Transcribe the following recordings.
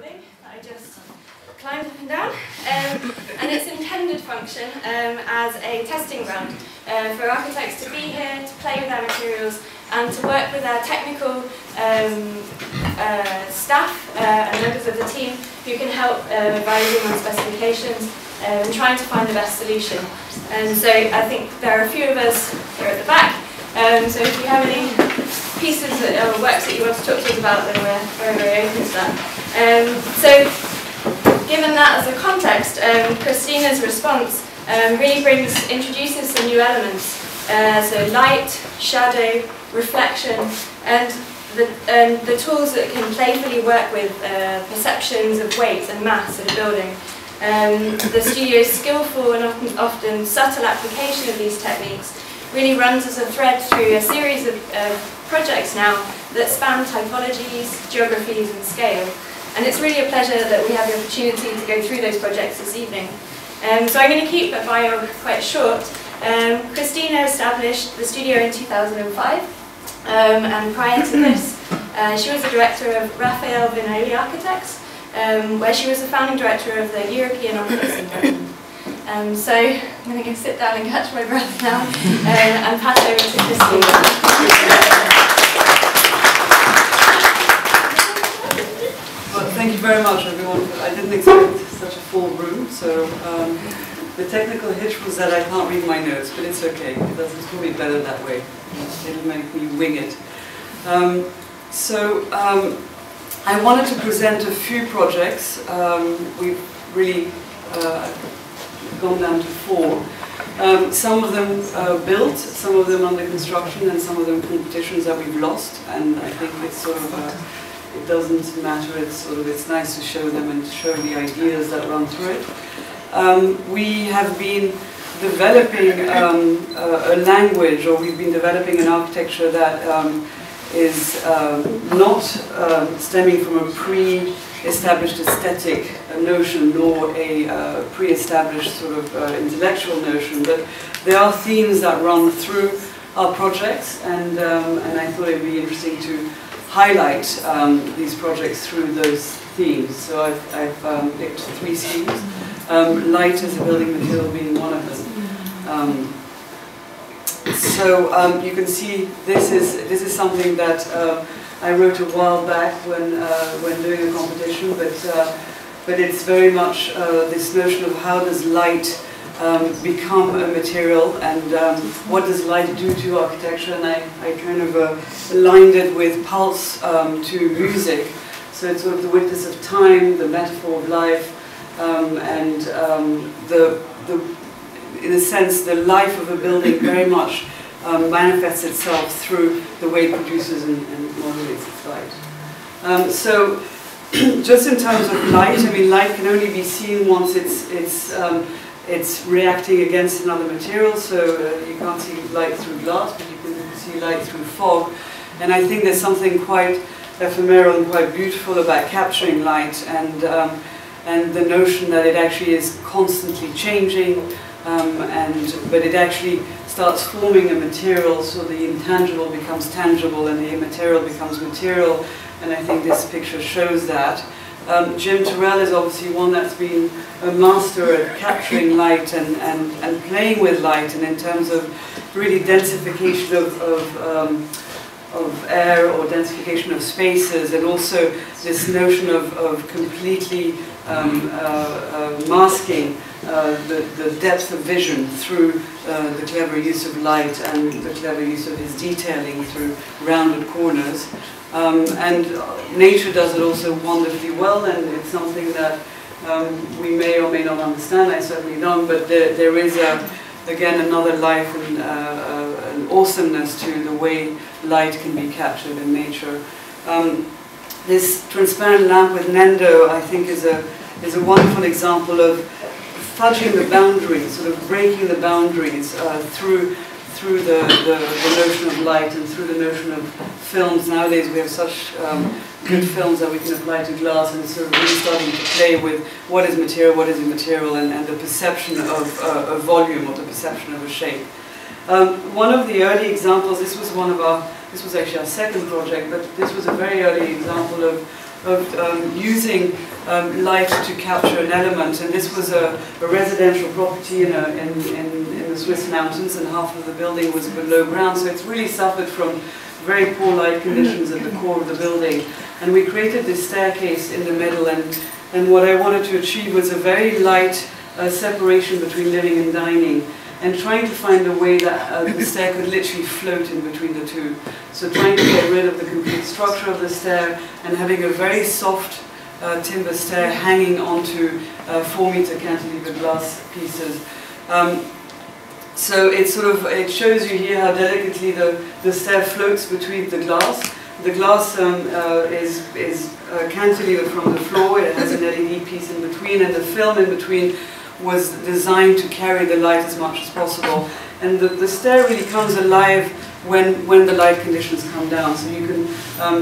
building that I just climbed up and down, and its intended function as a testing ground for architects to be here, to play with our materials, and to work with our technical staff and members of the team who can help advising on specifications and trying to find the best solution. And so I think there are a few of us here at the back, so if you have any pieces or works that you want to talk to us about, then we're very, very open to that. So given that as a context, Christina's response really introduces some new elements. So light, shadow, reflection, and the tools that can playfully work with perceptions of weight and mass in a building. The studio's skillful and often subtle application of these techniques really runs as a thread through a series of projects now that span typologies, geographies and scale. And it's really a pleasure that we have the opportunity to go through those projects this evening. So I'm going to keep a bio quite short. Christina established the studio in 2005, and prior to this she was the director of Raphael Vinoli Architects, where she was the founding director of the European office in Britain. So I'm going to go sit down and catch my breath now and pass over to Christina. Well, thank you very much, everyone. I didn't expect such a full room, so the technical hitch was that I can't read my notes, but it's okay. It's going to be better that way. It'll make me wing it. I wanted to present a few projects. We've really gone down to 4. Some of them built, some of them under construction, and some of them competitions that we've lost. And I think it's sort of it doesn't matter. It's nice to show them and to show the ideas that run through it. We have been developing a language, or we've been developing an architecture that is not stemming from a pre-established aesthetic notion, nor a pre-established sort of intellectual notion, but there are themes that run through our projects, and I thought it would be interesting to highlight these projects through those themes. So I've picked 3 themes, light as a building material being one of them. So you can see this is something that I wrote a while back when doing a competition, but it's very much this notion of how does light become a material, and what does light do to architecture, and I kind of aligned it with pulse to music. So it's sort of the witness of time, the metaphor of life, and in a sense, the life of a building very much manifests itself through the way it produces and modulates its light. So, just in terms of light, I mean, light can only be seen once it's reacting against another material. So you can't see light through glass, but you can see light through fog. And I think there's something quite ephemeral and quite beautiful about capturing light, and the notion that it actually is constantly changing. But it actually starts forming a material, so the intangible becomes tangible and the immaterial becomes material, and I think this picture shows that. Jim Terrell is obviously one that's been a master at capturing light and playing with light, and in terms of really densification of air or densification of spaces, and also this notion of completely masking the depth of vision through the clever use of light and the clever use of his detailing through rounded corners. And nature does it also wonderfully well, and it's something that we may or may not understand. I certainly don't, but there is again another life and an awesomeness to the way light can be captured in nature. This transparent lamp with Nendo, I think, is a wonderful example of fudging the boundaries, sort of breaking the boundaries through the notion of light and through the notion of films. Nowadays we have such good films that we can apply to glass, and sort of really starting to play with what is material, what is immaterial, and the perception of a volume or the perception of a shape. One of the early examples, this was actually our second project, but this was a very early example of using light to capture an element. And this was a residential property in the Swiss mountains, and half of the building was below ground, so it's really suffered from very poor light conditions at the core of the building. And we created this staircase in the middle, and what I wanted to achieve was a very light separation between living and dining, and trying to find a way that the stair could literally float in between the two. So trying to get rid of the complete structure of the stair and having a very soft timber stair hanging onto 4-meter cantilever glass pieces. So it shows you here how delicately the stair floats between the glass. The glass is cantilevered from the floor. It has an LED piece in between, and the film in between was designed to carry the light as much as possible. And the stair really comes alive when the light conditions come down. So you can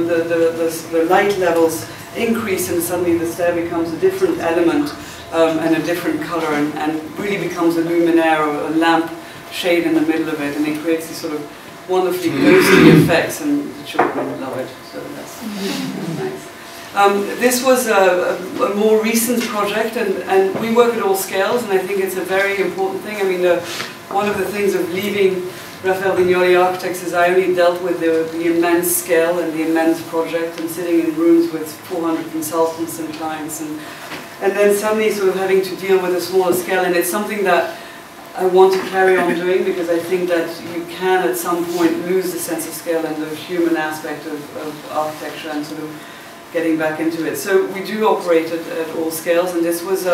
the light levels increase, and suddenly the stair becomes a different element and a different color, and really becomes a luminaire or a lamp shade in the middle of it, and it creates these sort of wonderfully ghostly effects, and the children love it. So that's nice. This was a more recent project, and we work at all scales, and I think it's a very important thing. I mean, one of the things of leaving Raphael Vignoli Architects is I only dealt with the immense scale and the immense project, and sitting in rooms with 400 consultants and clients, and then suddenly sort of having to deal with a smaller scale, and it's something that I want to carry on doing, because I think that you can at some point lose the sense of scale and the human aspect of architecture, and sort of getting back into it. So we do operate at all scales, and this was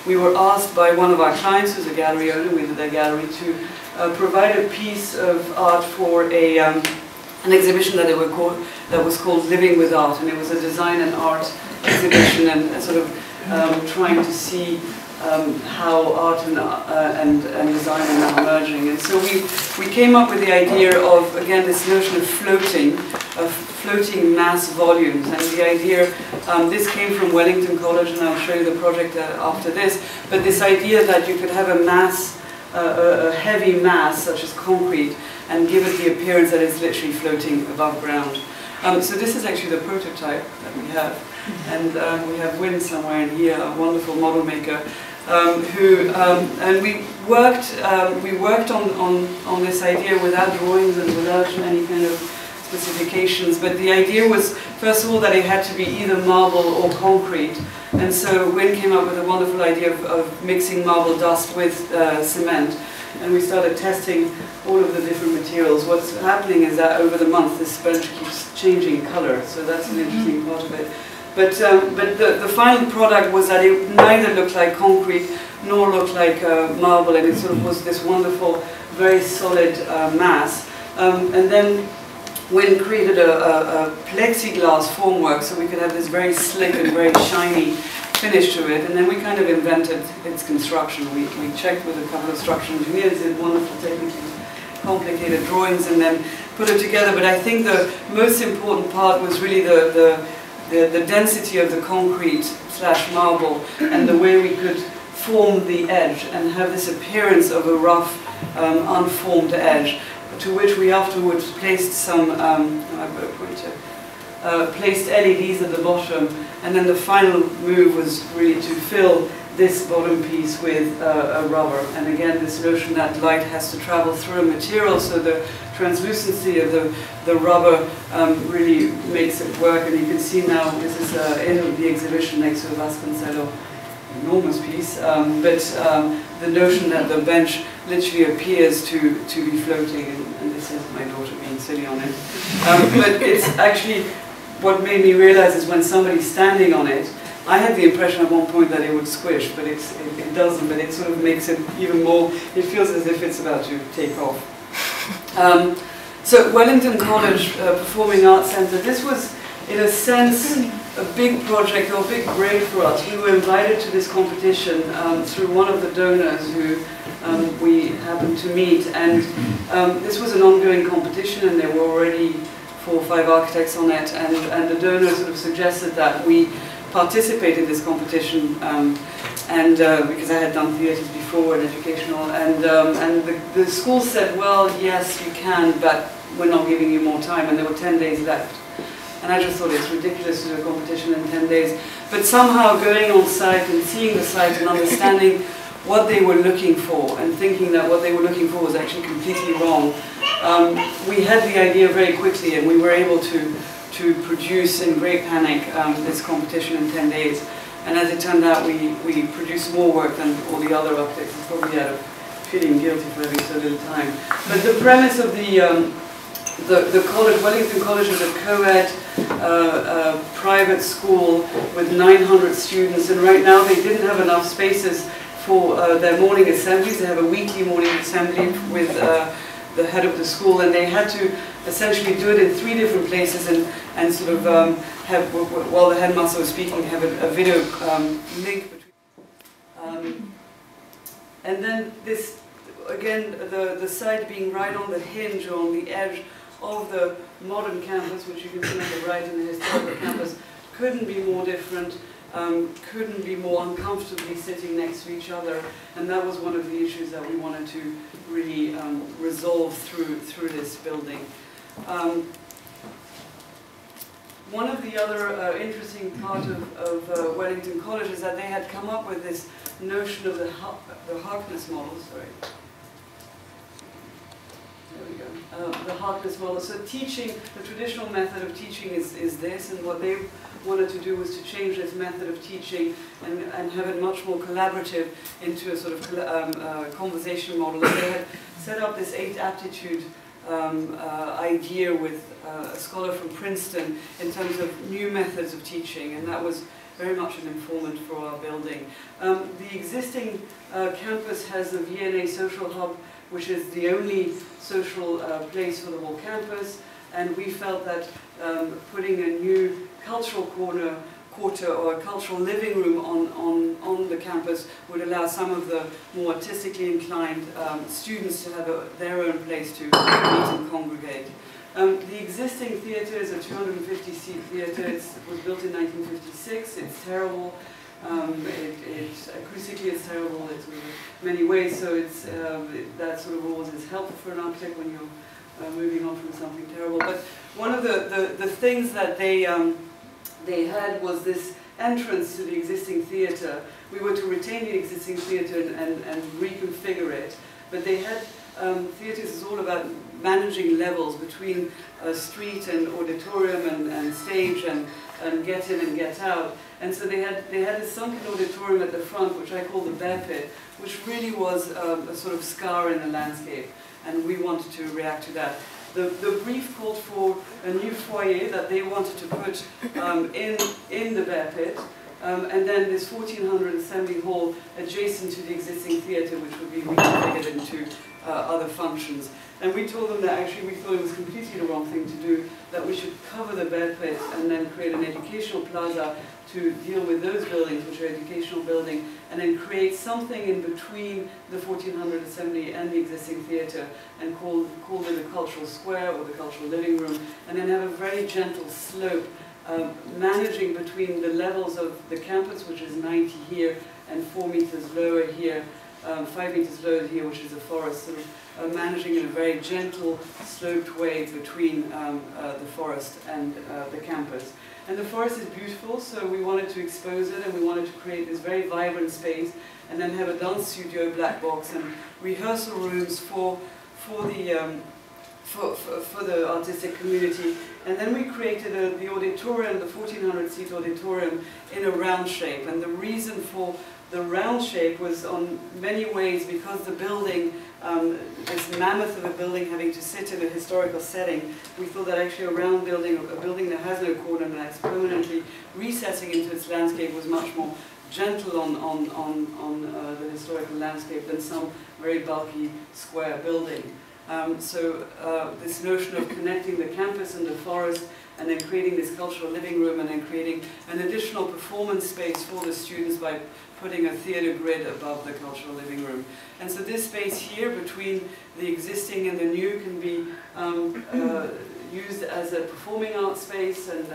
we were asked by one of our clients, who's a gallery owner, we did a gallery, to provide a piece of art for an exhibition that was called Living with Art, and it was a design and art exhibition, and sort of trying to see how art and design are now merging. And so we came up with the idea of, again, this notion of floating mass volumes. And the idea, this came from Wellington College, and I'll show you the project after this, but this idea that you could have a mass, a heavy mass such as concrete, and give it the appearance that it's literally floating above ground. So this is actually the prototype that we have. And we have Wynne somewhere in here, a wonderful model maker, and we worked on this idea without drawings and without any kind of specifications. But the idea was, first of all, that it had to be either marble or concrete. And so Wynne came up with a wonderful idea of mixing marble dust with cement. And we started testing all of the different materials. What's happening is that over the month, this sponge keeps changing color. So that's an interesting part of it. But the final product was that it neither looked like concrete nor looked like marble, and it sort of was this wonderful, very solid mass. And then Wynne created a plexiglass formwork, so we could have this very slick and very shiny finish to it, and then we kind of invented its construction. We checked with a couple of structural engineers, did wonderful technically complicated drawings, and then put it together. But I think the most important part was really the density of the concrete / marble, and the way we could form the edge and have this appearance of a rough, unformed edge, to which we afterwards placed some, placed LEDs at the bottom, and then the final move was really to fill this bottom piece with a rubber. And again, this notion that light has to travel through a material, so the translucency of the rubber really makes it work. And you can see now, this is in the exhibition next to the Vasconcelos, enormous piece, but the notion that the bench literally appears to be floating, and this is my daughter being silly on it. But it's actually, what made me realize is when somebody's standing on it, I had the impression at one point that it would squish, but it doesn't, but it sort of makes it even more, it feels as if it's about to take off. So Wellington College Performing Arts Centre, this was in a sense a big project or a big break for us. We were invited to this competition through one of the donors who we happened to meet, and this was an ongoing competition, and there were already 4 or 5 architects on it, and the donor sort of suggested that we participate in this competition, and because I had done theatres before and educational, and the school said, well, yes, you can, but we're not giving you more time, and there were 10 days left. And I just thought it's ridiculous to do a competition in 10 days. But somehow going on site and seeing the site and understanding what they were looking for and thinking that what they were looking for was actually completely wrong, we had the idea very quickly, and we were able to produce in great panic this competition in 10 days. And as it turned out, we produced more work than all the other architects, probably out of feeling guilty for having so little time. But the premise of the college, Wellington College, is a co-ed private school with 900 students, and right now they didn't have enough spaces for their morning assemblies. They have a weekly morning assembly with the head of the school, and they had to essentially do it in 3 different places and sort of have, while the headmaster was speaking, have a video link between. And then this, again, the site being right on the hinge or on the edge of the modern campus, which you can see on the right in the historical campus, couldn't be more different, couldn't be more uncomfortably sitting next to each other, and that was one of the issues that we wanted to really resolve through this building. One of the other interesting part of Wellington College is that they had come up with this notion of the Harkness model. Sorry. There we go. The Harkness model. So teaching, the traditional method of teaching is this, and what they wanted to do was to change this method of teaching and have it much more collaborative into a sort of conversation model. And they had set up this 8 aptitude idea with a scholar from Princeton in terms of new methods of teaching, and that was very much an informant for our building. The existing campus has the VNA Social Hub, which is the only social place for the whole campus, and we felt that putting a new cultural quarter or a cultural living room on the campus would allow some of the more artistically inclined students to have their own place to meet and congregate. The existing theatre is a 250-seat theatre. It was built in 1956. It's terrible. Acoustically it's terrible in many ways, so it's, that sort of always is helpful for an architect when you're moving on from something terrible. But one of the things that they had was this entrance to the existing theatre. We were to retain the existing theatre and reconfigure it, but they had, theatres is all about managing levels between street and auditorium and stage and get in and get out. And so they had a sunken auditorium at the front, which I call the bear pit, which really was a sort of scar in the landscape, and we wanted to react to that. The brief called for a new foyer that they wanted to put in the bear pit, and then this 1400 assembly hall adjacent to the existing theatre, which would be reconfigured into other functions. And we told them that actually we thought it was completely the wrong thing to do, that we should cover the bear pit and then create an educational plaza to deal with those buildings, which are educational building, and then create something in between the 1400 assembly and the existing theatre, and call it the cultural square or the cultural living room, and then have a very gentle slope managing between the levels of the campus, which is 90 here, and 4 meters lower here, 5 meters lower here, which is the forest, sort of managing in a very gentle, sloped way between the forest and the campus. And the forest is beautiful, so we wanted to expose it, and we wanted to create this very vibrant space, and then have a dance studio, black box, and rehearsal rooms for the artistic community. And then we created the auditorium, the 1400-seat auditorium, in a round shape. And the reason for the round shape was on many ways because the building, this mammoth of a building having to sit in a historical setting, we thought that actually a round building, a building that has no corner and that's permanently recessing into its landscape, was much more gentle on the historical landscape than some very bulky square building. So this notion of connecting the campus and the forest, and then creating this cultural living room, and then creating an additional performance space for the students by putting a theatre grid above the cultural living room. And so this space here between the existing and the new can be used as a performing arts space, and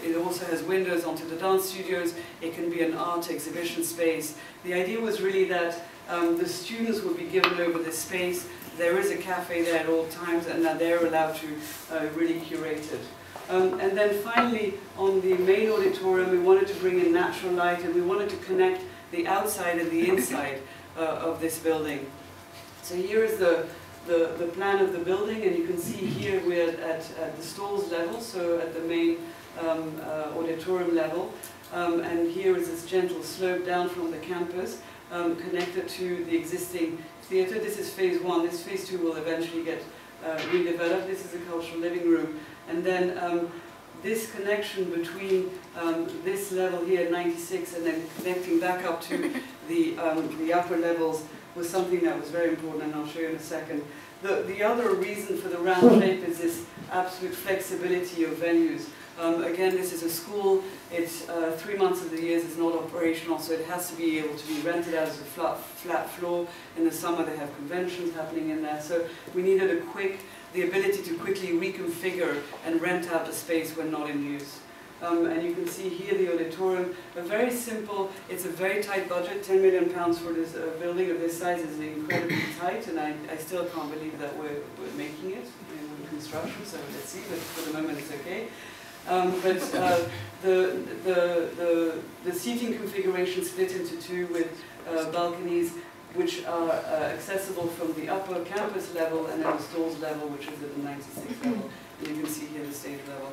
it also has windows onto the dance studios. It can be an art exhibition space. The idea was really that the students would be given over this space. There is a cafe there at all times, and that they're allowed to really curate it. And then finally, on the main auditorium, we wanted to bring in natural light, and we wanted to connect the outside and the inside of this building. So here is the plan of the building, and you can see here we're at the stalls level, so at the main auditorium level. And here is this gentle slope down from the campus, connected to the existing theatre. This is phase 1. This phase 2 will eventually get redeveloped. This is a cultural living room. And then this connection between this level here, 96, and then connecting back up to the upper levels was something that was very important, and I'll show you in a second. The other reason for the round shape is this absolute flexibility of venues. Again, this is a school. It's 3 months of the year it's not operational, so it has to be able to be rented out as a flat floor. In the summer they have conventions happening in there, so we needed the ability to quickly reconfigure and rent out the space when not in use. And you can see here the auditorium, a very simple, it's a very tight budget. £10 million for this building of this size is incredibly tight, and I still can't believe that we're making it in construction, so let's see, but for the moment it's okay. But the seating configuration split into two with balconies, which are accessible from the upper campus level and then the stalls level, which is at the 96 level. And you can see here the stage level.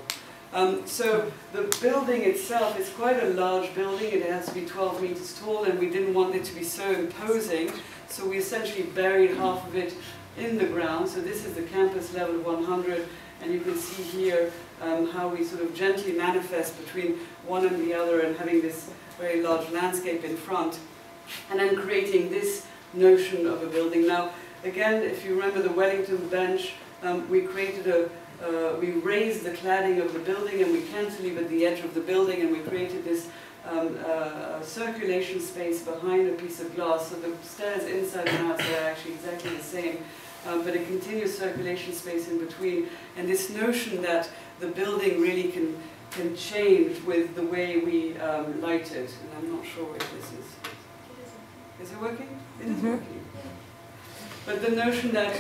So the building itself is quite a large building. It has to be 12 meters tall, and we didn't want it to be so imposing. So we essentially buried half of it in the ground. So this is the campus level 100, and you can see here how we sort of gently manifest between one and the other, and having this very large landscape in front, and then creating this notion of a building. Now, again, if you remember the Wellington bench, we created we raised the cladding of the building, and we cantilevered the edge of the building, and we created this circulation space behind a piece of glass. So the stairs inside and outside are actually exactly the same, but a continuous circulation space in between. And this notion that the building really can change with the way we light it. And I'm not sure if this is. Is it working? It is working. But the notion that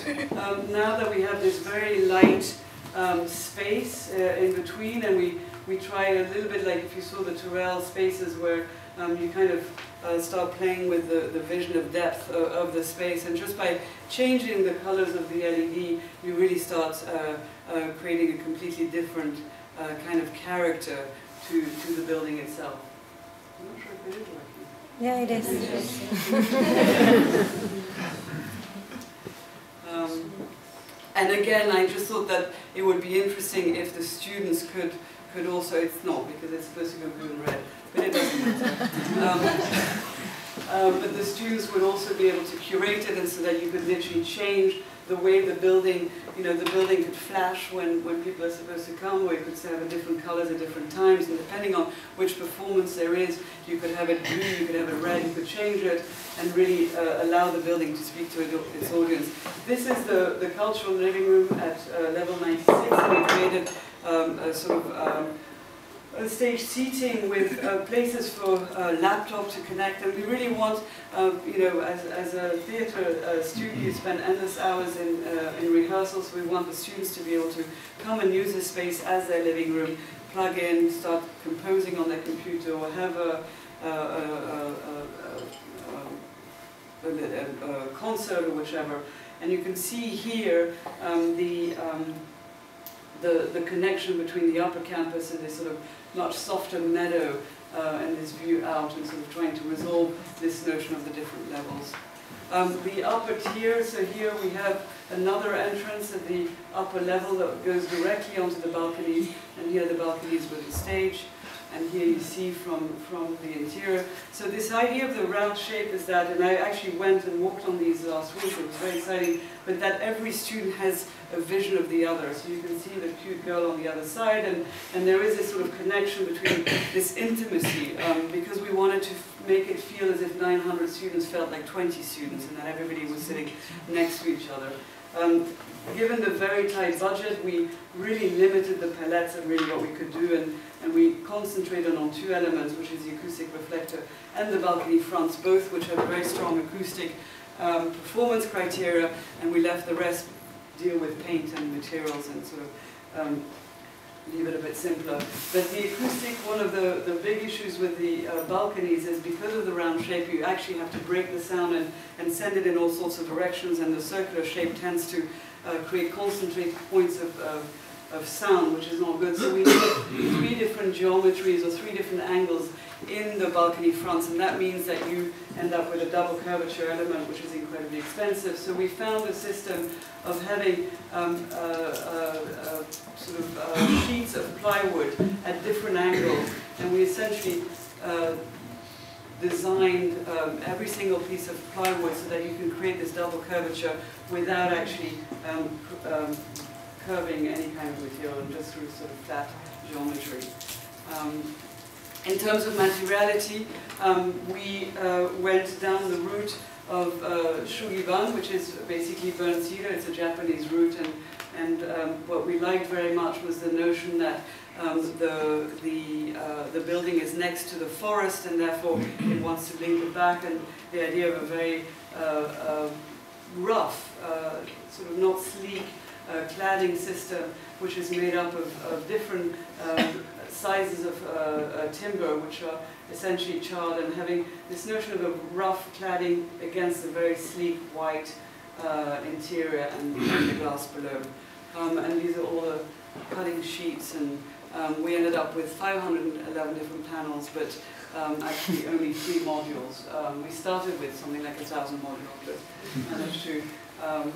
now that we have this very light space in between, and we try a little bit like if you saw the Turrell spaces where you kind of start playing with the vision of depth of the space, and just by changing the colors of the LED you really start creating a completely different kind of character to the building itself. I'm not sure if it is working. Yeah, it is. And again, I just thought that it would be interesting if the students could also, it's not because it's supposed to go blue and red, but it doesn't matter. But the students would also be able to curate it, and so that you could literally change the way the building, the building could flash when people are supposed to come, or you could have different colors at different times, and depending on which performance there is, you could have it blue, you could have it red, you could change it, and really allow the building to speak to its audience. This is the cultural living room at level 96, and we created a sort of stage seating with places for laptop to connect, and we really want, as a theatre student, you spend endless hours in rehearsals. We want the students to be able to come and use this space as their living room, plug in, start composing on their computer, or have a concert or whichever. And you can see here the connection between the upper campus and this sort of much softer meadow and this view out, and sort of trying to resolve this notion of the different levels. The upper tier, so here we have another entrance at the upper level that goes directly onto the balconies, and here the balconies with the stage, and here you see from the interior. So this idea of the round shape is that, and I actually went and walked on these last week, it was very exciting, but that every student has a vision of the other. So you can see the cute girl on the other side, and there is this sort of connection between this intimacy, because we wanted to make it feel as if 900 students felt like 20 students, and that everybody was sitting next to each other. Given the very tight budget, we really limited the palettes and really what we could do, and we concentrated on two elements, which is the acoustic reflector and the balcony fronts, both which have very strong acoustic performance criteria, and we left the rest deal with paint and materials and sort of leave it a bit simpler. But the acoustic, one of the big issues with the balconies is because of the round shape, you actually have to break the sound and send it in all sorts of directions, and the circular shape tends to create concentrated points of sound, which is not good. So we need 3 different geometries or 3 different angles in the balcony fronts, and that means that you end up with a double curvature element, which is incredibly expensive. So we found a system of having sheets of plywood at different angles, and we essentially designed every single piece of plywood so that you can create this double curvature without actually curving any kind of material, and just through sort of flat geometry. In terms of materiality, we went down the route of shugiban, which is basically burnt cedar. It's a Japanese root, and what we liked very much was the notion that the building is next to the forest, and therefore it wants to link it back, and the idea of a very rough, sort of not sleek cladding system, which is made up of different sizes of timber, which are essentially charred, and having this notion of a rough cladding against a very sleek white interior and the glass below. And these are all the cutting sheets, and we ended up with 511 different panels, but actually only 3 modules. We started with something like 1,000 modules, but managed to.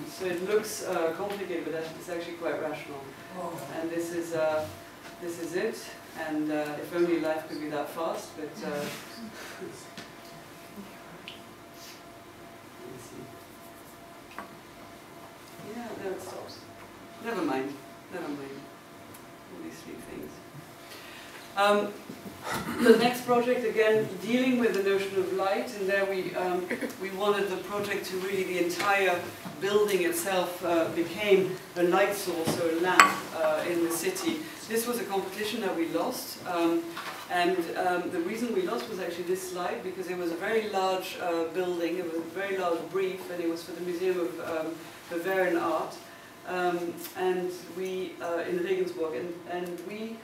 So it looks complicated, but it's actually quite rational. And this is it. And if only life could be that fast, but let's see. Yeah, there it stops. Never mind. All these 3 things. The next project, again, dealing with the notion of light, and there we wanted the project to really, the entire building itself became a light source, so a lamp in the city. This was a competition that we lost, and the reason we lost was actually this slide, because it was a very large building, it was a very large brief, and it was for the Museum of Bavarian Art, and we in Regensburg, and we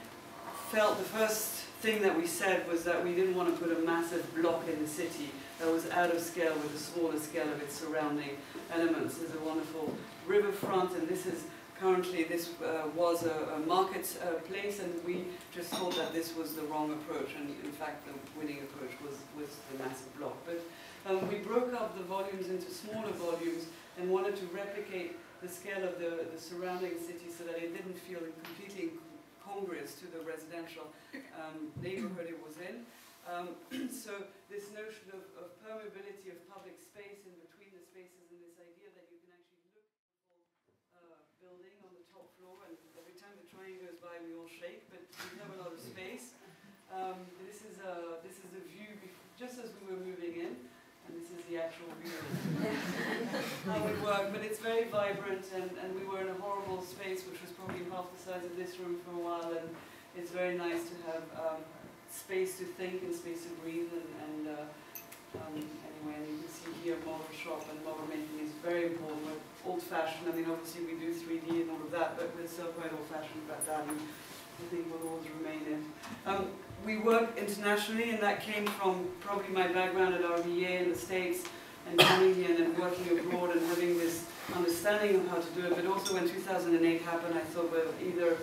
felt the first thing that we said was that we didn't want to put a massive block in the city that was out of scale with the smaller scale of its surrounding elements. There's a wonderful riverfront, and this is currently, this was a market place, and we just thought that this was the wrong approach, and in fact the winning approach was the massive block. But we broke up the volumes into smaller volumes and wanted to replicate the scale of the surrounding city so that it didn't feel completely congruous to the residential neighborhood it was in. So this notion of permeability of public space in between the spaces, and this idea that you can actually look at the building on the top floor, and every time the train goes by we all shake, but we have a lot of space. This is a view just as we were moving in, and this is the actual view of how we work, but it's very vibrant, and we were in a horrible space which was probably half the size of this room for a while, and it's very nice to have space to think and space to breathe, and anyway, and you can see here model shop, and model making is very important. We're old-fashioned. I mean, obviously we do 3D and all of that, but we're still quite old-fashioned about that, and I think we'll always remain in. We work internationally, and that came from probably my background at RVA in the States, and coming here and then working abroad and having this understanding of how to do it. But also when 2008 happened, I thought, well, either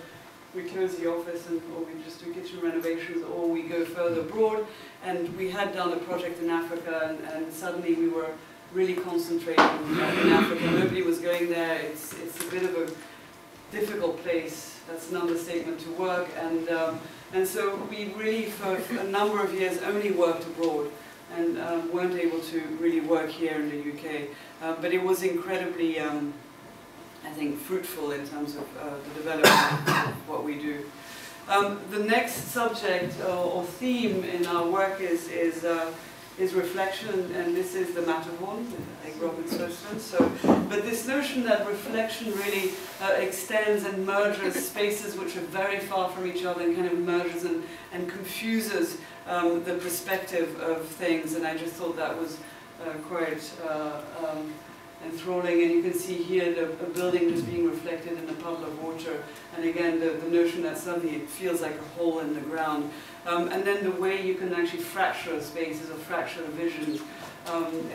we close the office or we just do kitchen renovations, or we go further abroad. And we had done a project in Africa, and suddenly we were really concentrating in Africa. Nobody was going there. It's a bit of a difficult place. That's an understatement to work. And so we really, for a number of years, only worked abroad, and weren't able to really work here in the UK. But it was incredibly, I think, fruitful in terms of the development of what we do. The next subject or theme in our work is reflection, and this is the Matterhorn. I grew up in Switzerland, but this notion that reflection really extends and merges spaces which are very far from each other, and kind of merges and confuses the perspective of things, and I just thought that was quite enthralling. And you can see here a building just being reflected in a puddle of water. And again, the notion that suddenly it feels like a hole in the ground. And then the way you can actually fracture spaces or fracture visions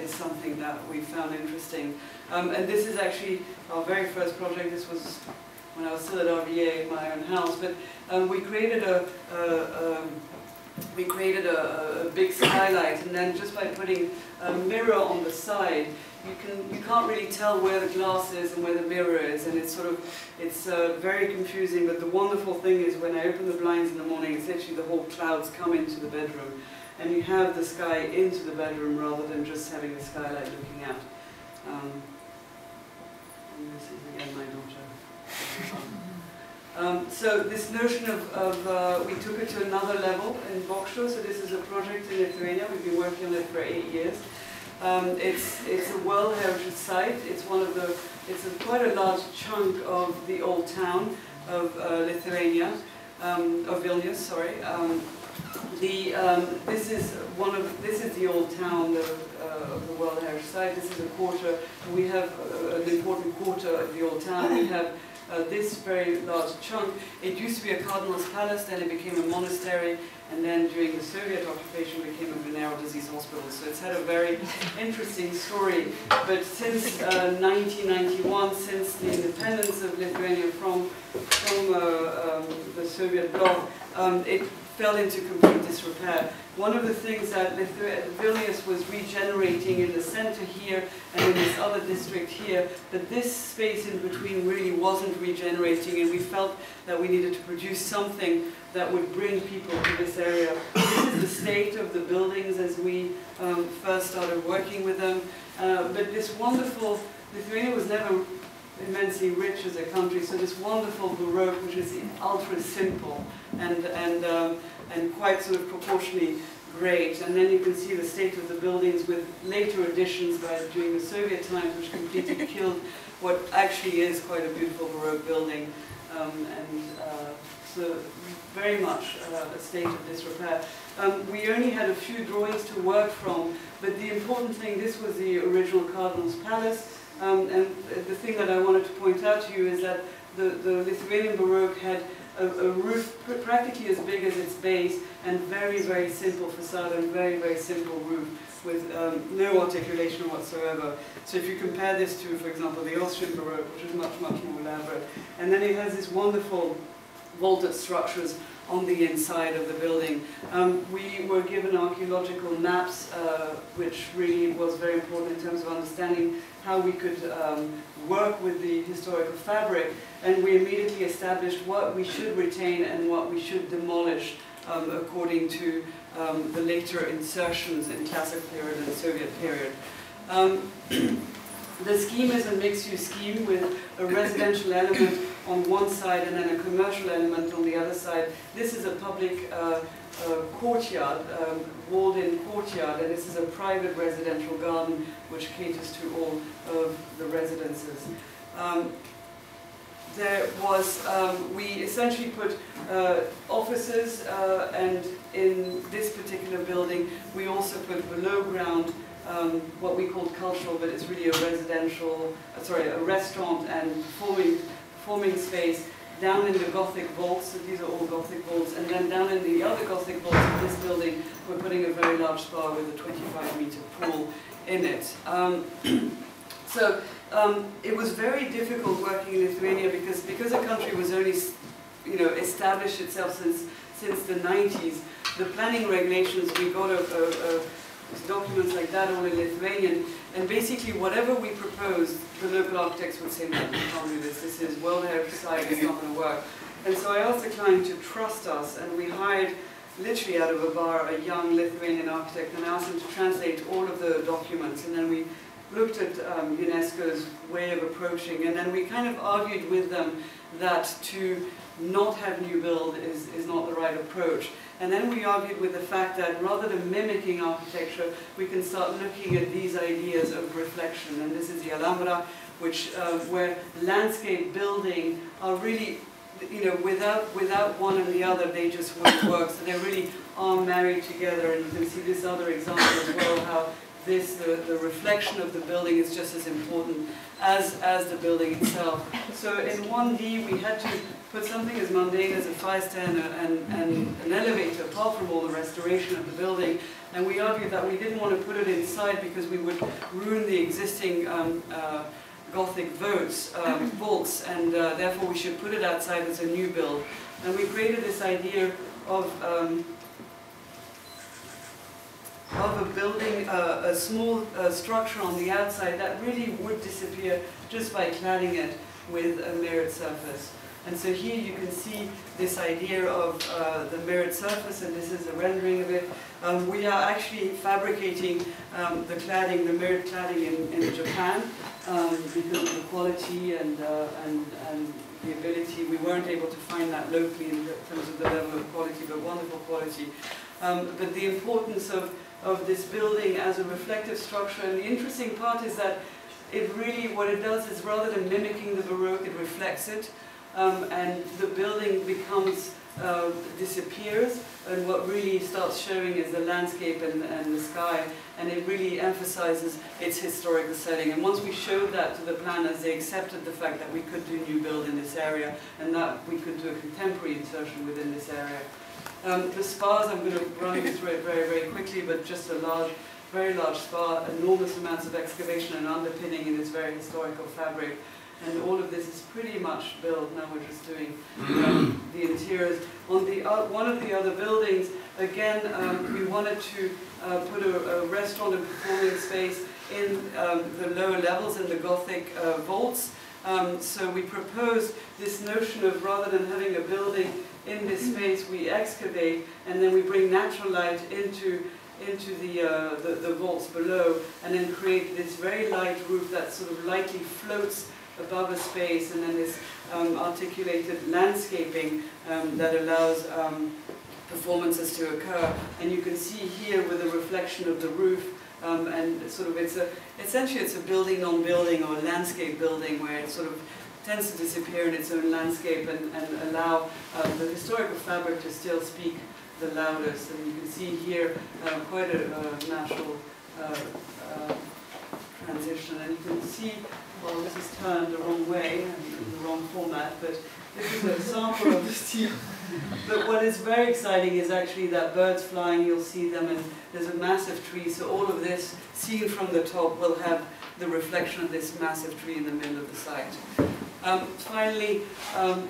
is something that we found interesting. And this is actually our very first project. This was when I was still at RVA in my own house. But we created a big skylight, and then just by putting a mirror on the side, you can't really tell where the glass is and where the mirror is, and it's very confusing. But the wonderful thing is when I open the blinds in the morning, it's literally the whole clouds come into the bedroom, and you have the sky into the bedroom rather than just having the skylight looking out. And this is again my daughter. So this notion of we took it to another level in Bokšto. So this is a project in Lithuania. We've been working on it for 8 years. It's a World Heritage Site. It's quite a large chunk of the old town of Lithuania, of Vilnius. Sorry. This is the old town of the World Heritage Site. This is a quarter. We have an important quarter of the old town. We have this very large chunk. It used to be a cardinal's palace, then it became a monastery, and then during the Soviet occupation became a venereal disease hospital. So it's had a very interesting story. But since 1991, since the independence of Lithuania from the Soviet bloc, it fell into complete disrepair. One of the things that Vilnius was regenerating in the center here and in this other district here, but this space in between really wasn't regenerating, and we felt that we needed to produce something that would bring people to this area. This is the state of the buildings as we first started working with them. But this wonderful, Lithuania was never immensely rich as a country, so this wonderful Baroque, which is ultra simple and quite sort of proportionally great. And then you can see the state of the buildings with later additions during the Soviet times, which completely killed what actually is quite a beautiful Baroque building. So very much a state of disrepair. We only had a few drawings to work from, but the important thing, this was the original Cardinal's Palace. And the thing that I wanted to point out to you is that the Lithuanian Baroque had a roof practically as big as its base, and very, very simple facade and very, very simple roof with no articulation whatsoever. So if you compare this to, for example, the Austrian Baroque, which is much, much more elaborate, and then it has this wonderful vaulted structures on the inside of the building. We were given archaeological maps, which really was very important in terms of understanding how we could work with the historical fabric, and we immediately established what we should retain and what we should demolish according to the later insertions in classic period and Soviet period. The scheme is a mixed-use scheme with a residential element on one side and then a commercial element on the other side. This is a public courtyard, walled-in courtyard, and this is a private residential garden which caters to all of the residences. We essentially put offices, and in this particular building we also put below ground what we called cultural, but it's really a residential, a restaurant and performing space down in the Gothic vaults. So these are all Gothic vaults, and then down in the other Gothic vaults of this building, we're putting a very large spa with a 25-meter pool in it. It was very difficult working in Lithuania because the country was only, established itself since the 90s. The planning regulations, we got documents like that all in Lithuanian, and basically whatever we proposed, the local architects would say, no, we can't do this, this is World Heritage Site, it's not going to work. And so I asked the client to trust us, and we hired, literally out of a bar, a young Lithuanian architect, and asked him to translate all of the documents, and then we looked at UNESCO's way of approaching, and then we kind of argued with them that to not have new build is not the right approach. And then we argued with the fact that rather than mimicking architecture, we can start looking at these ideas of reflection. And this is the Alhambra, where landscape building are really, without one and the other, they just won't work. So they really are married together. And you can see this other example as well, how the reflection of the building is just as important as the building itself. So in 1D we had to put something as mundane as a fire stand and an elevator, apart from all the restoration of the building. And we argued that we didn't want to put it inside because we would ruin the existing Gothic vaults, and therefore we should put it outside as a new build. And we created this idea of a building, a small structure on the outside that really would disappear just by cladding it with a mirrored surface. And so here you can see this idea of the mirrored surface, and this is a rendering of it. We are actually fabricating the cladding, the mirrored cladding in Japan because of the quality and the ability. We weren't able to find that locally in terms of the level of quality, but wonderful quality. But the importance of this building as a reflective structure, and the interesting part is that it really, what it does is rather than mimicking the Baroque, it reflects it. And the building becomes, disappears, and what really starts showing is the landscape and the sky, and it really emphasizes its historical setting. And once we showed that to the planners, they accepted the fact that we could do new build in this area, and that we could do a contemporary insertion within this area. The spas, I'm going to run you through it very, very quickly, but just a very large spa, enormous amounts of excavation and underpinning in this very historical fabric. And all of this is pretty much built. Now we're just doing the interiors. On one of the other buildings, again, we wanted to put a restaurant and performing space in the lower levels in the Gothic vaults. So we proposed this notion of, rather than having a building in this space, we excavate and then we bring natural light into the vaults below, and then create this very light roof that sort of lightly floats above a space, and then this articulated landscaping that allows performances to occur. And you can see here with the reflection of the roof, and sort of essentially it's a building on building, or a landscape building, where it sort of tends to disappear in its own landscape and allow the historical fabric to still speak the loudest. And you can see here quite a natural transition, and you can see, well, this is turned the wrong way and in the wrong format, but this is a sample of the steel. But what is very exciting is actually that birds flying, you'll see them, and there's a massive tree, so all of this seen from the top will have the reflection of this massive tree in the middle of the site. Finally,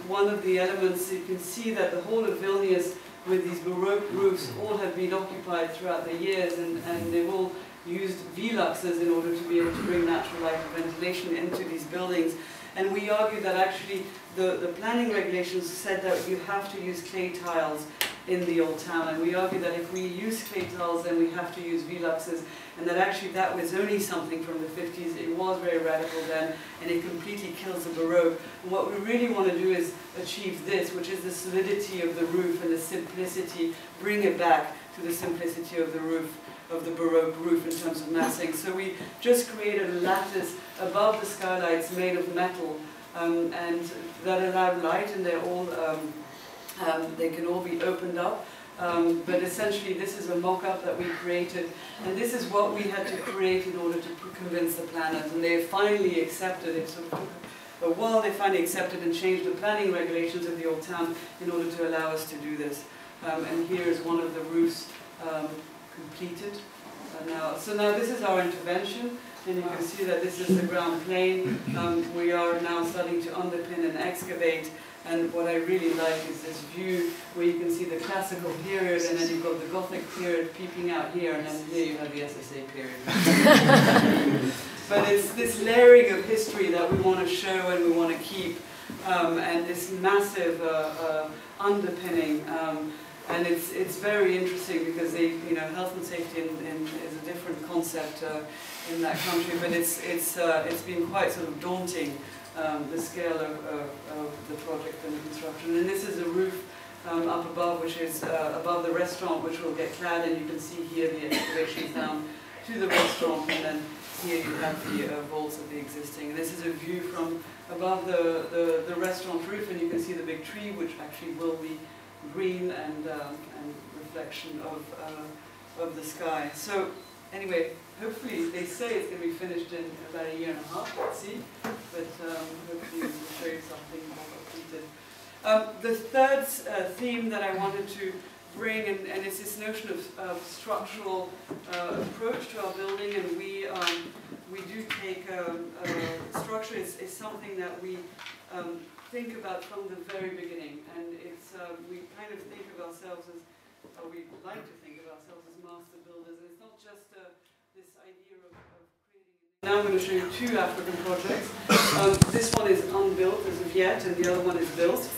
one of the elements, you can see that the whole of Vilnius with these Baroque roofs all have been occupied throughout the years, and they've all used V-luxes in order to be able to bring natural light and ventilation into these buildings. And we argue that actually the planning regulations said that you have to use clay tiles in the old town, and we argue that if we use clay tiles then we have to use V-luxes, and that actually that was only something from the 50s. It was very radical then, and it completely kills the Baroque. And what we really want to do is achieve this, which is the solidity of the roof and the simplicity, bring it back to the simplicity of the roof, of the Baroque roof in terms of massing. So we just created a lattice above the skylights made of metal, and that allowed light, and they're all they can all be opened up. But essentially this is a mock-up that we created, and this is what we had to create in order to convince the planners, and they finally accepted it. Sort of took a while. They finally accepted and changed the planning regulations of the old town in order to allow us to do this. And here is one of the roofs completed. So now this is our intervention, and you can see that this is the ground plane. We are now starting to underpin and excavate, and what I really like is this view where you can see the classical period, and then you've got the Gothic period peeping out here, and then here you have the SSA period. But it's this layering of history that we want to show and we want to keep, and this massive underpinning. And it's very interesting because health and safety is a different concept in that country, but it's been quite sort of daunting, the scale of the project and the construction. And this is a roof up above, which is above the restaurant, which will get clad, and you can see here the excavations down to the restaurant, and then here you have the vaults of the existing. And this is a view from above the restaurant roof, and you can see the big tree, which actually will be green and reflection of the sky. So anyway, hopefully they say it's going to be finished in about a year and a half, let's see, but hopefully we'll show you something more completed. The third theme that I wanted to bring, and it's this notion of structural approach to our building, and we do take structure is something that we think about from the very beginning, and it's we kind of think of ourselves as, or we like to think of ourselves as master builders, and it's not just this idea of creating. Now I'm going to show you two African projects. This one is unbuilt as of yet, and the other one is built.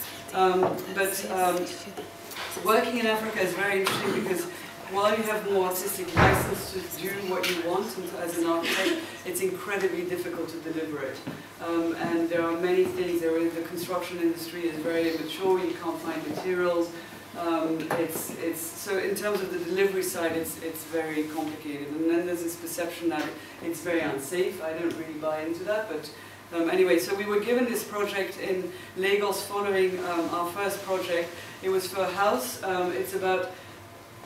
Working in Africa is very interesting because while you have more artistic license to do what you want as an architect, it's incredibly difficult to deliver it. And there are many things. The construction industry is very immature. You can't find materials. So in terms of the delivery side, it's very complicated. And then there's this perception that it's very unsafe. I don't really buy into that, but. Anyway, so we were given this project in Lagos following our first project. It was for a house. It's about,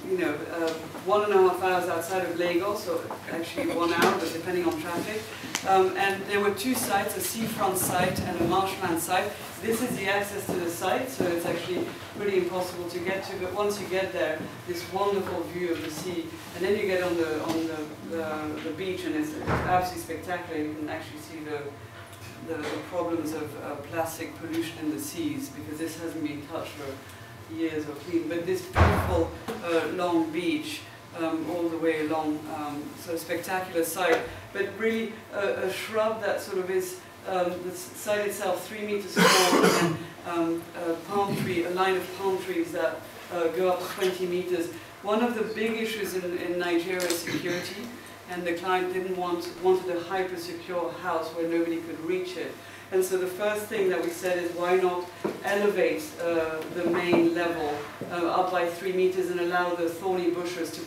1.5 hours outside of Lagos, or actually 1 hour, but depending on traffic. And there were two sites, a seafront site and a marshland site. This is the access to the site, so it's actually pretty impossible to get to. But once you get there, this wonderful view of the sea, and then you get on the beach, and it's absolutely spectacular. You can actually see the problems of plastic pollution in the seas, because this hasn't been touched for years or cleaned. But this beautiful long beach all the way along, so spectacular site, but really a shrub that sort of is the site itself 3 meters tall, and a line of palm trees that go up 20 meters. One of the big issues in Nigeria is security. And the client wanted a hyper-secure house where nobody could reach it. And so the first thing that we said is, why not elevate the main level up by 3 meters and allow the thorny bushes to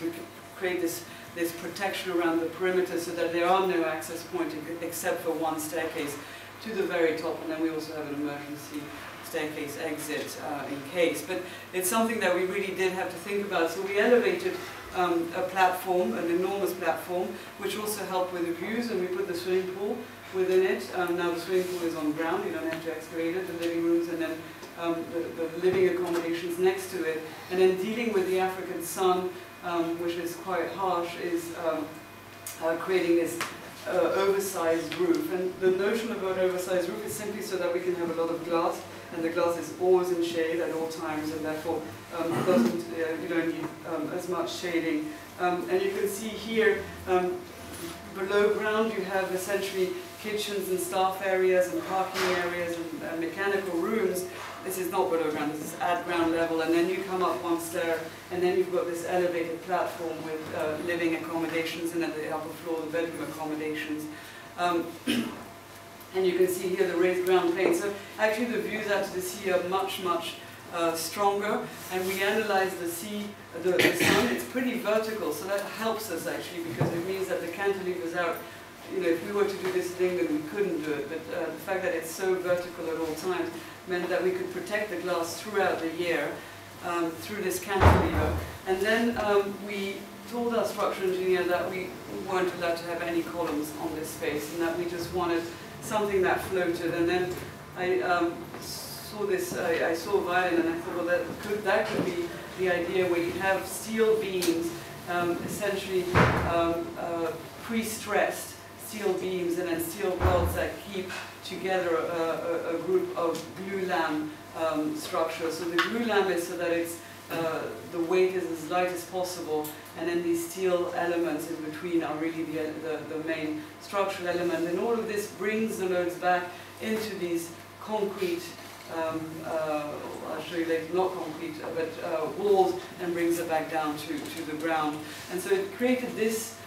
create this protection around the perimeter, so that there are no access points except for one staircase to the very top. And then we also have an emergency staircase exit in case. But it's something that we really did have to think about. So we elevated a platform, an enormous platform, which also helped with the views, and we put the swimming pool within it. Now the swimming pool is on ground, you don't have to excavate it, the living rooms, and then the living accommodations next to it. And then dealing with the African sun, which is quite harsh, is creating this oversized roof. And the notion of an oversized roof is simply so that we can have a lot of glass, and the glass is always in shade at all times, and therefore you don't need as much shading. And you can see here, below ground, you have essentially kitchens and staff areas and parking areas and mechanical rooms. This is not below ground, this is at ground level, and then you come up one stair, and then you've got this elevated platform with living accommodations, and at the upper floor, the bedroom accommodations. And you can see here the raised ground plane. So actually the views out to the sea are much, much stronger. And we analyze the sea, the sun, it's pretty vertical, so that helps us actually, because it means that the cantilevers out, if we were to do this in England, we couldn't do it. But the fact that it's so vertical at all times meant that we could protect the glass throughout the year through this cantilever. And then we told our structural engineer that we weren't allowed to have any columns on this space, and that we just wanted something that floated. And then I saw this, I saw a violin, and I thought, well, that could be the idea, where you have steel beams, essentially pre-stressed steel beams, and then steel rods that keep together a group of glulam structures. So the glulam is so that it's the weight is as light as possible, and then these steel elements in between are really the main structural element. And all of this brings the loads back into these concrete, I'll show you later, not concrete, but walls, and brings it back down to the ground. And so it created this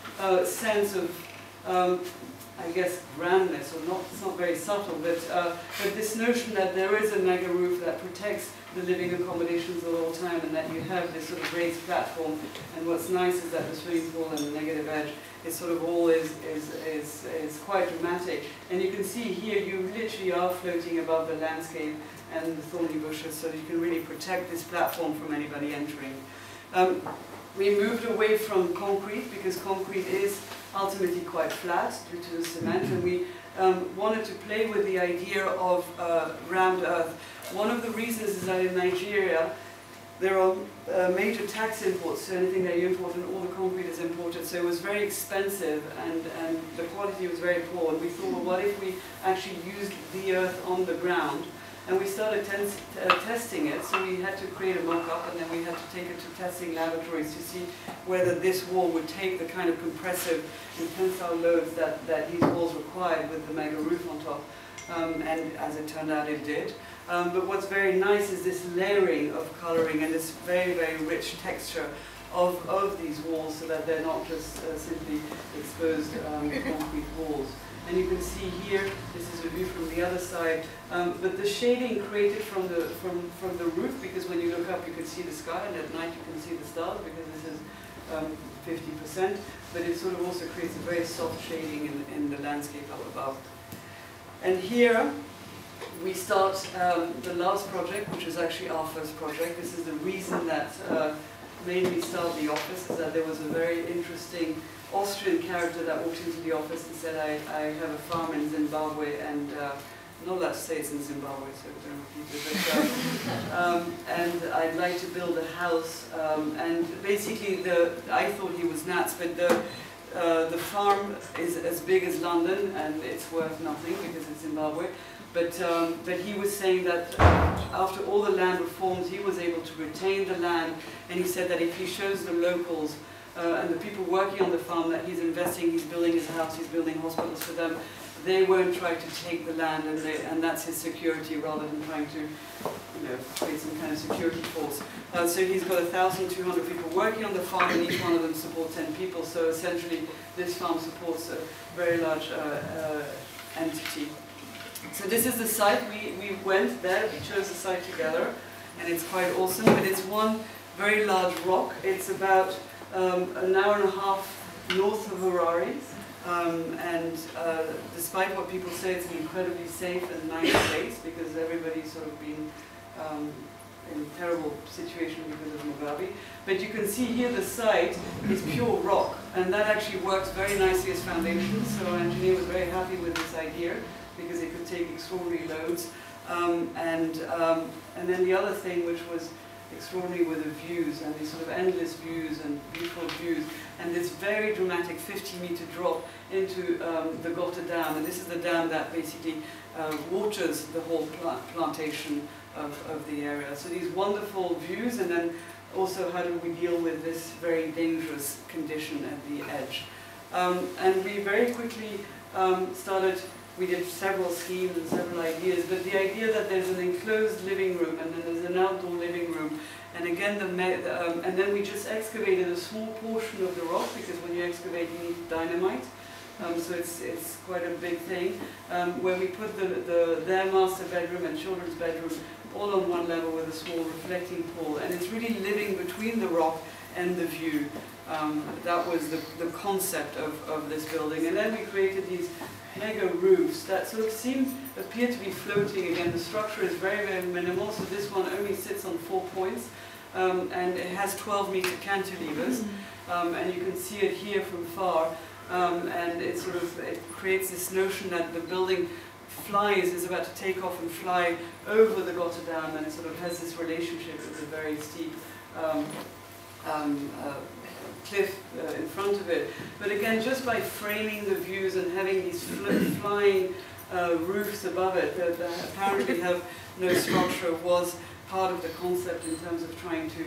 sense of, I guess, grandness, or not, it's not very subtle, but this notion that there is a mega roof that protects the living accommodations at all time, and that you have this sort of raised platform. And what's nice is that the swimming pool and the negative edge is sort of all is quite dramatic. And you can see here, you literally are floating above the landscape and the thorny bushes, so you can really protect this platform from anybody entering. We moved away from concrete because concrete is ultimately quite flat due to the cement, and we wanted to play with the idea of rammed earth. One of the reasons is that in Nigeria there are major tax imports, so anything that you import and all the concrete is imported, so it was very expensive and the quality was very poor. And we thought, well, what if we actually used the earth on the ground? And we started testing it, so we had to create a mock-up, and then we had to take it to testing laboratories to see whether this wall would take the kind of compressive and tensile loads that these walls required with the mega roof on top. And as it turned out, it did. But what's very nice is this layering of coloring and this very, very rich texture of these walls, so that they're not just simply exposed concrete walls. And you can see here, this is a view from the other side, but the shading created from the roof, because when you look up you can see the sky, and at night you can see the stars, because this is 50%, but it sort of also creates a very soft shading in the landscape up above. And here we start the last project, which is actually our first project. This is the reason that made me start the office, is that there was a very interesting Austrian character that walked into the office and said, I have a farm in Zimbabwe, and I'm not allowed to say it's in Zimbabwe, so don't repeat it, but, and I'd like to build a house, and basically I thought he was nuts, but the farm is as big as London, and it's worth nothing because it's Zimbabwe. But he was saying that after all the land reforms, he was able to retain the land, and he said that if he shows the locals and the people working on the farm that he's investing, he's building his house, he's building hospitals for them, they won't try to take the land, and that's his security, rather than trying to, create some kind of security force. So he's got 1,200 people working on the farm, and each one of them supports 10 people. So essentially, this farm supports a very large entity. So this is the site. We went there. We chose the site together, and it's quite awesome. But it's one very large rock. It's about an hour and a half north of Harare. And despite what people say, it's an incredibly safe and nice place, because everybody's sort of been in a terrible situation because of Mugabe. But you can see here the site is pure rock, and that actually works very nicely as foundation. So our engineer was very happy with this idea, because it could take extraordinary loads. And then the other thing, which was extraordinary, were the views, and these sort of endless views and beautiful views, and this very dramatic 50-meter drop into the Gotha Dam. And this is the dam that basically waters the whole plantation of the area. So these wonderful views, and then also how do we deal with this very dangerous condition at the edge. And we very quickly started. We did several schemes and several ideas, but the idea that there's an enclosed living room and then there's an outdoor living room, and again, and then we just excavated a small portion of the rock, because when you excavate you need dynamite, so it's quite a big thing, where we put their master bedroom and children's bedroom all on one level with a small reflecting pool, and it's really living between the rock and the view. That was the concept of this building. And then we created these mega roofs that sort of appear to be floating. Again, the structure is very, very minimal, so this one only sits on 4 points, and it has 12-meter cantilevers, and you can see it here from far, and it creates this notion that the building is about to take off and fly over the Gotha Dam, and it sort of has this relationship with a very steep cliff in front of it. But again, just by framing the views and having these flying roofs above it that apparently have no structure, was part of the concept in terms of trying to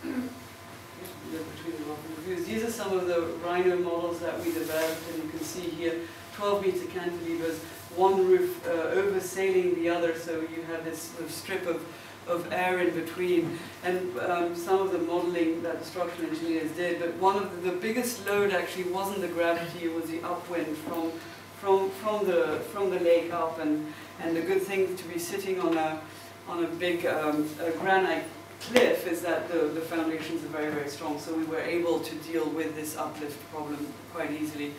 live between the rock and the views. These are some of the rhino models that we developed, and you can see here 12-meter cantilevers, one roof oversailing the other, so you have this sort of strip of air in between, and some of the modeling that the structural engineers did. But one of the biggest load actually wasn't the gravity; it was the upwind from the lake up, and the good thing to be sitting on a big granite cliff is that the foundations are very, very strong. So we were able to deal with this uplift problem quite easily.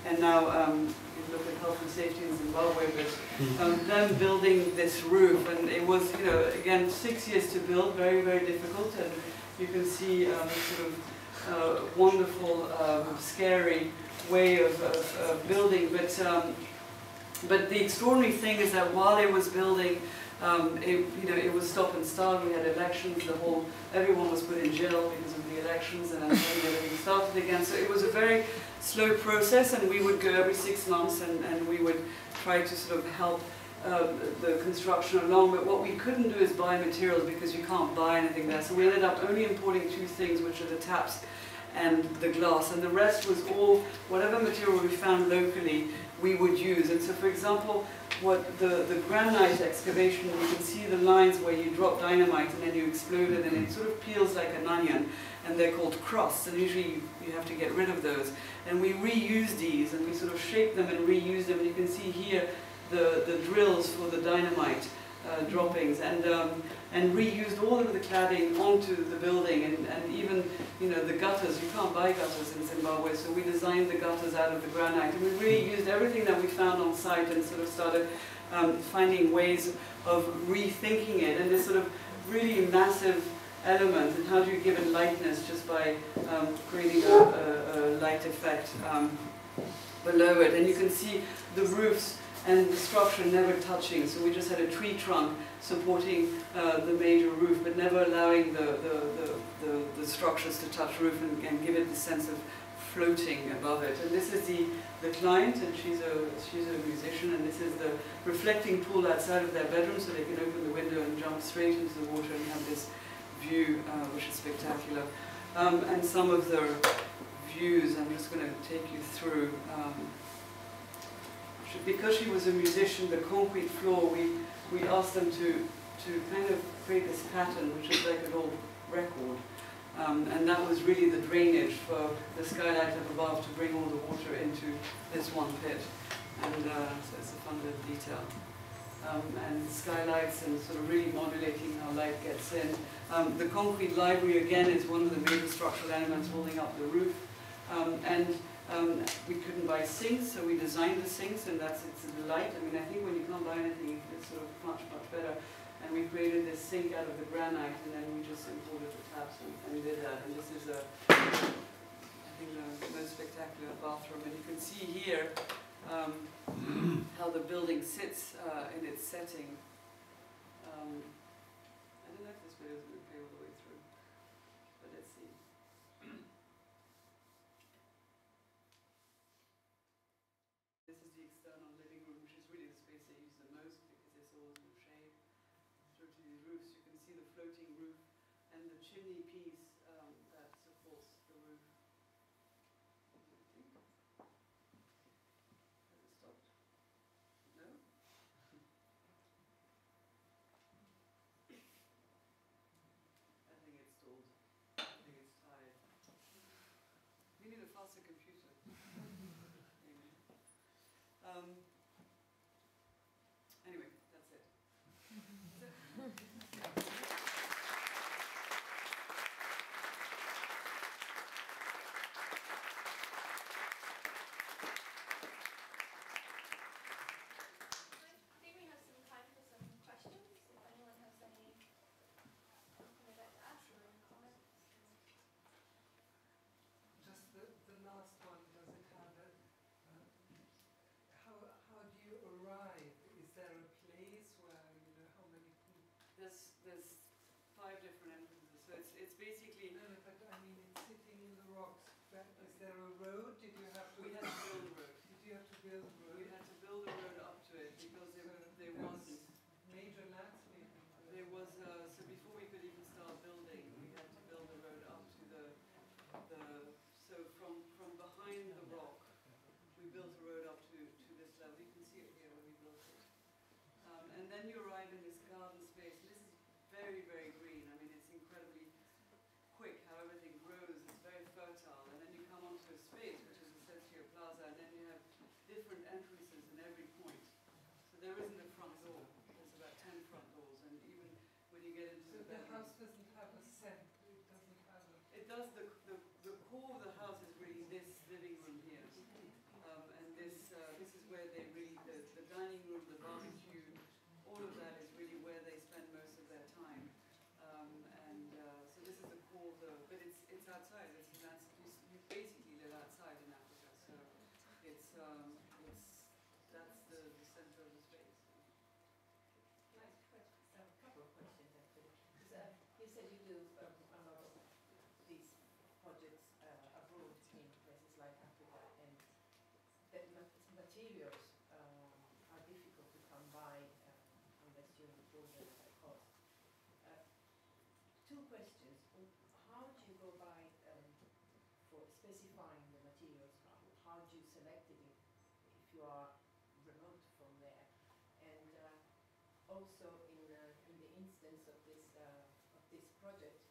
And now, you look at health and safety in Zimbabwe, but them building this roof, and it was, you know, again, 6 years to build, very, very difficult. And you can see sort of wonderful, scary way of building. But the extraordinary thing is that while it was building, it was stop and start. We had elections. Everyone was put in jail because of the elections, and then everything started again. So it was a very slow process, and we would go every 6 months, and we would try to sort of help the construction along. But what we couldn't do is buy materials because you can't buy anything there. So we ended up only importing 2 things, which are the taps and the glass, and the rest was all whatever material we found locally we would use. And so, for example, what the granite excavation, you can see the lines where you drop dynamite and then you explode it, and it sort of peels like an onion, and they're called crusts, and usually you have to get rid of those. And we reuse these, and we sort of shape them and reuse them, and you can see here the drills for the dynamite droppings, and reused all of the cladding onto the building, and even, you know, the gutters. You can't buy gutters in Zimbabwe, so we designed the gutters out of the granite, and we really used everything that we found on site and sort of started finding ways of rethinking it, and this sort of really massive element, and how do you give it lightness just by creating a light effect below it. And you can see the roofs and the structure never touching, so we just had a tree trunk supporting the major roof, but never allowing the structures to touch roof and give it the sense of floating above it. And this is the client, and she's a musician, and this is the reflecting pool outside of their bedroom, so they can open the window and jump straight into the water and have this view, which is spectacular. And some of the views, I'm just going to take you through. Because she was a musician, the concrete floor, we asked them to kind of create this pattern, which is like an old record. And that was really the drainage for the skylight up above to bring all the water into this one pit. And so it's a fun little detail. And skylights and sort of really modulating how light gets in. The concrete library, again, is one of the major structural elements holding up the roof. We couldn't buy sinks, so we designed the sinks, and it's a delight. I mean, I think when you can't buy anything, it's sort of much, much better. And we created this sink out of the granite, and then we just imported the taps and did that. And this is, I think, the most spectacular bathroom. And you can see here how the building sits in its setting. I don't know if this video is going to play all the way through, but let's see. This is the external living room, which is really the space they use the most because it's all in the shade. Through to these roofs, you can see the floating roof and the chimney piece that supports the roof. Has it stopped? No? I think it's stalled. I think it's tired. We need a faster computer. Anyway, that's it. I think we have some time for some questions, if anyone has anything they'd like to ask or any comments. Just the last one, does it have a, how do you arrive? Is there a place where, you know, how many people? There's 5 different entrances, so it's basically... No, but I mean, it's sitting in the rocks. Is there a road? Did you have to... We had to build a road. Did you have to build a road? We had to build a road up to it because there wasn't... Major landscaping. There was, so before we could even start building, we had to build a road up to so from behind the rock, we built a road up to this level. You can see it here when we built it. And then you arrive in this garden space. This is very, very green. I mean, it's incredibly quick how everything grows. It's very fertile. And then you come onto a space, which is essentially a plaza, and then you have different entrances in every point. So there isn't a front door. There's about 10 front doors, and even when you get into So the house doesn't have a that's the center of the space. Nice question. A couple of questions actually. You said you do a lot of these projects abroad in places like Africa, and that materials are difficult to come by unless you order at cost. Two questions. How do you go by for specifying the materials? How do you select it if you are remote from there? And also in the instance of this project,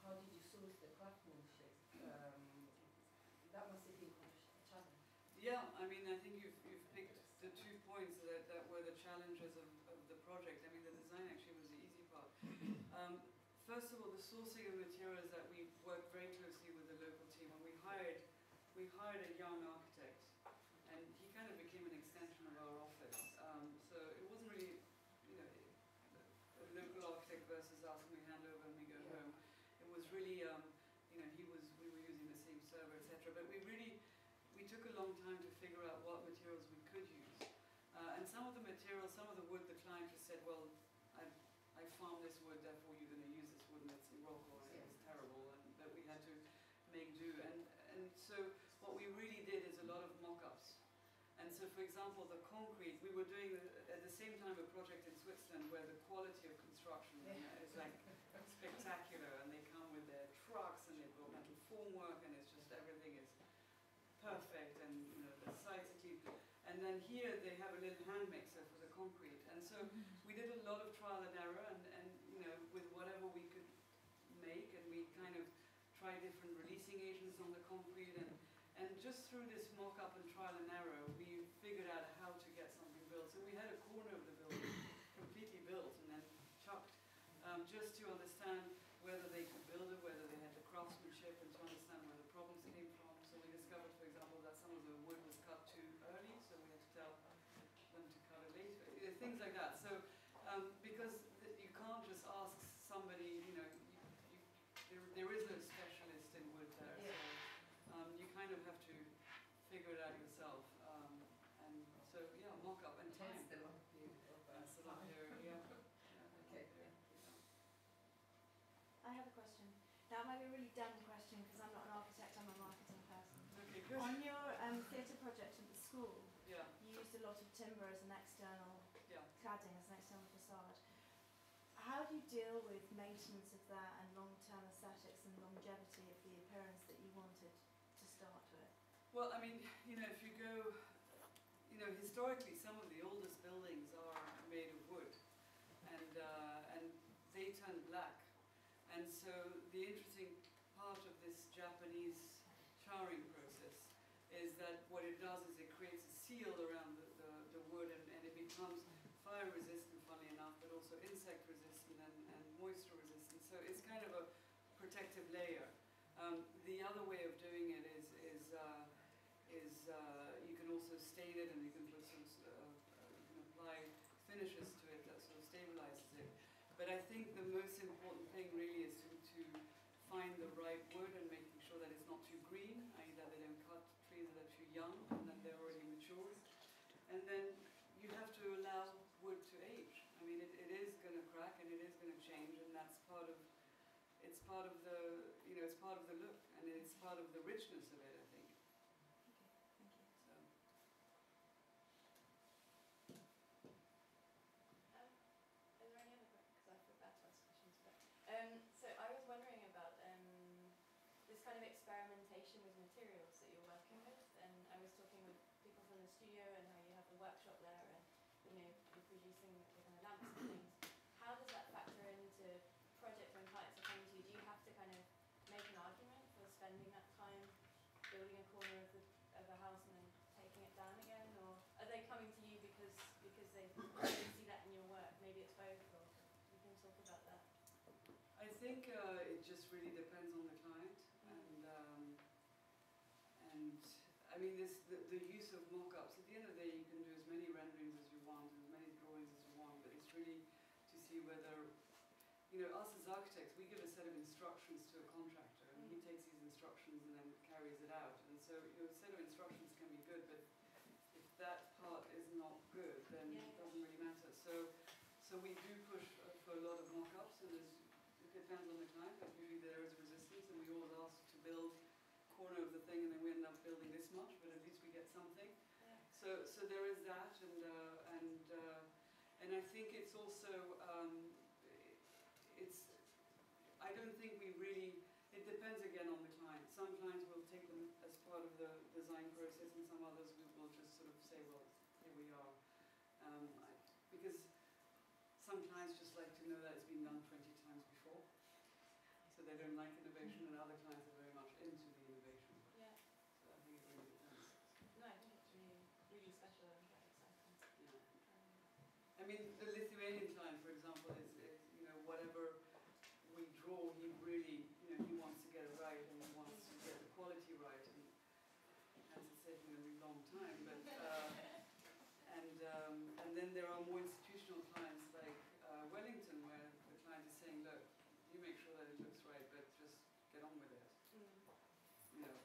how did you source the craftsmanship? That must have been a challenge. Yeah, I mean, I think you've picked the 2 points that were the challenges of the project. I mean, the design actually was the easy part. First of all, the sourcing of materials, that we worked very closely with the local team, and we hired a young architect, and he kind of became an extension of our office. So it wasn't really, you know, a local architect versus us, and we hand over and we go home. It was really, you know, we were using the same server, etc. But we took a long time to figure out what materials we could use. And some of the materials, some of the wood, the client just said, well, I farm this wood, therefore you're going to use this wood, and it's in Morocco, and it was terrible, and that we had to make do. And so what we really did is a lot of mock-ups. And so, for example, the concrete, we were doing at the same time a project in Switzerland where the quality of construction is like spectacular, and they come with their trucks and they've got metal formwork, and it's just everything is perfect, and you know the sites are clean. And then here they have a little hand mixer for the concrete, and so we did a lot of trial and error, and you know, with whatever we could make, and we kind of tried different releasing agents on the concrete, and just through this mock-up and trial and error, we figured out how to get something built. So we had a corner of the building completely built and then chucked, just to understand whether they could build it, whether they had the craftsmanship, and to understand where the problems came from. So we discovered, for example, that some of the wood was cut too early, so we had to tell them to cut it later, things like that. So, because you can't just ask somebody, you know, there is no specialist in wood there, so you kind of have to figure it out yourself. And so, yeah, mock-up and time. That's the long view. That's the long view, yeah. Okay. I have a question. Now, it might be a really dumb question because I'm not an architect, I'm a marketing person. Okay, good. On your theatre project at the school, Yeah. you used a lot of timber as an external cladding, as an external facade. How do you deal with maintenance of that and long-term aesthetics and longevity of the appearance that you wanted to start with? Well, I mean, you know, if you go, you know, historically some of the oldest buildings are made of wood, and they turn black. And so the interesting part of this Japanese charring process is that what it does is it creates a seal around the wood, and it becomes fire resistant, funnily enough, but also insect resistant and moisture resistant. So it's kind of a protective layer. The other way of doing it is you can also stain it, and you can put some, you can apply finishes to it that sort of stabilizes it. But I think the most important thing really is to find the right wood, and making sure that it's not too green, i.e. that they don't cut trees that are too young and that they're already mature. And then you have to allow wood to age. I mean, it is going to crack and it is going to change, and that's part of, it's part of the, you know, it's part of the look, and it's part of the richness of it, I think. Okay, thank you. So. Are there any other questions? Because I forgot to ask questions. But, so I was wondering about this kind of experimentation with materials that you're working with, and I was talking with people from the studio and how you have the workshop there, and you know, you're producing the kind of lamps and things. How does that factor into project when clients are coming to you? Do you have to kind of make an argument for spending that time building a corner of a house and then taking it down again, or are they coming to you because they see that in your work? Maybe it's both, or you can talk about that. I think it just really depends on the client, and I mean, the use of mock-ups. At the end of the day, you can do as many renderings as you want, as many drawings as you want, but it's really to see whether, you know, us as architects, we give a set of instructions to a contractor, and he takes these instructions and then carries it out. And So your set of instructions can be good, but if that part is not good, then it doesn't really matter. So we do push for a lot of mock-ups, and it depends on the client, but usually there is resistance, and we always ask to build a corner of the thing, and then we end up building this much, but at least we get something. So there is that, and I think it's also, I don't think we really, it depends again on the client. Some clients will take them as part of the design process, and some others we will just sort of say, well, here we are. Because some clients just like to know that it's been done 20 times before. So they don't like innovation, and other clients are very much into the innovation. Yeah. So I think it really depends. No, I think it's really special and very exciting. Yeah. I mean, the Lithuanian client, for example, is you know, whatever we draw, he really, you know, he wants to get it right, and he wants to get the quality right, and hence it's taking a really long time. But and then there are more institutional clients like Wellington, where the client is saying, look, you make sure that it looks right, but just get on with it. You know,